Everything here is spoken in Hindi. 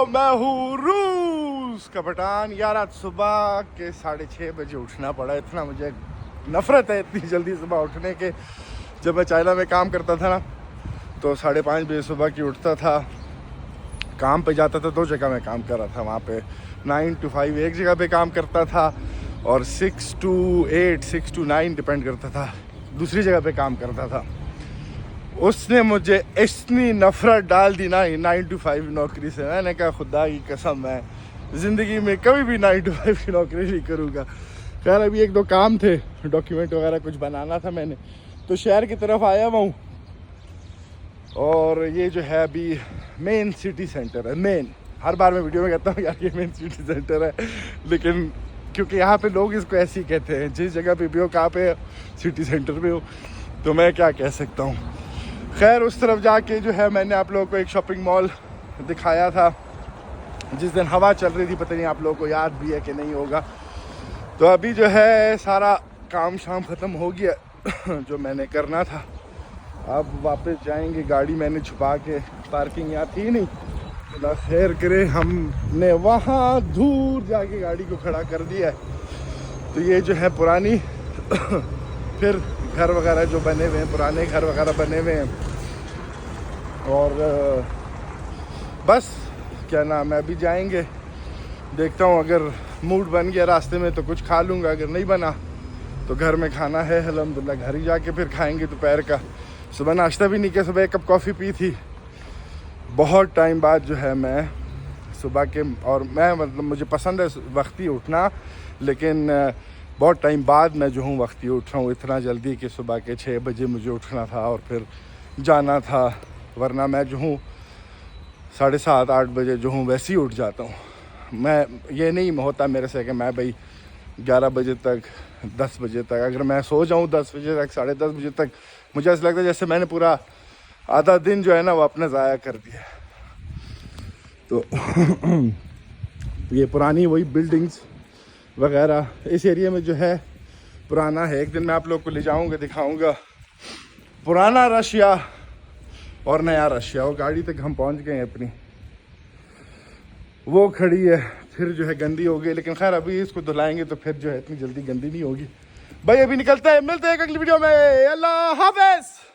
मैं हूँ रूस का पठान। यार आज सुबह के 6:30 बजे उठना पड़ा। इतना मुझे नफरत है इतनी जल्दी सुबह उठने के। जब मैं चाइना में काम करता था ना तो 5:30 बजे सुबह की उठता था, काम पे जाता था। 2 जगह मैं काम कर रहा था वहाँ पे। 9 to 5 एक जगह पे काम करता था और 6 to 8 6 to 9 डिपेंड करता था दूसरी जगह पे काम करता था। उसने मुझे इतनी नफरत डाल दी ना 9 to 5 नौकरी से। मैंने कहा खुदा की कसम मैं ज़िंदगी में कभी भी 9 to 5 की नौकरी नहीं करूँगा। खैर अभी 1-2 काम थे, डॉक्यूमेंट वगैरह कुछ बनाना था मैंने, तो शहर की तरफ आया हुआ हूँ। और ये जो है अभी मेन सिटी सेंटर है। मेन हर बार मैं वीडियो में कहता हूँ यार ये मेन सिटी सेंटर है, लेकिन क्योंकि यहाँ पे लोग इसको ऐसे ही कहते हैं। जिस जगह पे भी हो, कहाँ पे सिटी सेंटर पे हो, तो मैं क्या कह सकता हूँ। खैर उस तरफ जाके जो है मैंने आप लोगों को एक शॉपिंग मॉल दिखाया था जिस दिन हवा चल रही थी। पता नहीं आप लोगों को याद भी है कि नहीं होगा। तो अभी जो है सारा काम शाम ख़त्म हो गया जो मैंने करना था। अब वापस जाएंगे। गाड़ी मैंने छुपा के, पार्किंग यहाँ थी नहीं, ना खैर करे हमने वहाँ दूर जाके गाड़ी को खड़ा कर दिया है। तो ये जो है पुरानी फिर घर वगैरह जो बने हुए हैं, पुराने घर वगैरह बने हुए हैं। और बस क्या नाम है, अभी जाएंगे। देखता हूँ अगर मूड बन गया रास्ते में तो कुछ खा लूँगा, अगर नहीं बना तो घर में खाना है अल्हम्दुलिल्लाह, घर ही जाके फिर खाएंगे दोपहर का। सुबह नाश्ता भी नहीं किया, सुबह 1 कप कॉफ़ी पी थी। बहुत टाइम बाद जो है मैं सुबह के, और मैं मतलब मुझे पसंद है वक्त ही उठना, लेकिन बहुत टाइम बाद मैं जो हूँ वक्त ही उठ रहा हूँ। इतना जल्दी कि सुबह के 6 बजे मुझे उठना था और फिर जाना था, वरना मैं जो हूँ 7:30-8 बजे जो हूँ वैसे ही उठ जाता हूँ। मैं ये नहीं होता मेरे से कि मैं भाई 11 बजे तक 10 बजे तक अगर मैं सो जाऊँ 10 बजे तक 10:30 बजे तक, मुझे ऐसा लगता है जैसे मैंने पूरा आधा दिन जो है ना वो अपना ज़ाया कर दिया। तो ये पुरानी वही बिल्डिंग्स वगैरह इस एरिया में जो है पुराना है। एक दिन मैं आप लोग को ले जाऊंगा, दिखाऊंगा पुराना रशिया और नया रशिया। वो गाड़ी तक हम पहुंच गए हैं अपनी, वो खड़ी है। फिर जो है गंदी हो गई, लेकिन खैर अभी इसको धुलाएंगे तो फिर जो है इतनी जल्दी गंदी नहीं होगी। भाई अभी निकलता है, मिलते हैं अगली वीडियो में। अल्लाह हाफ़िज़।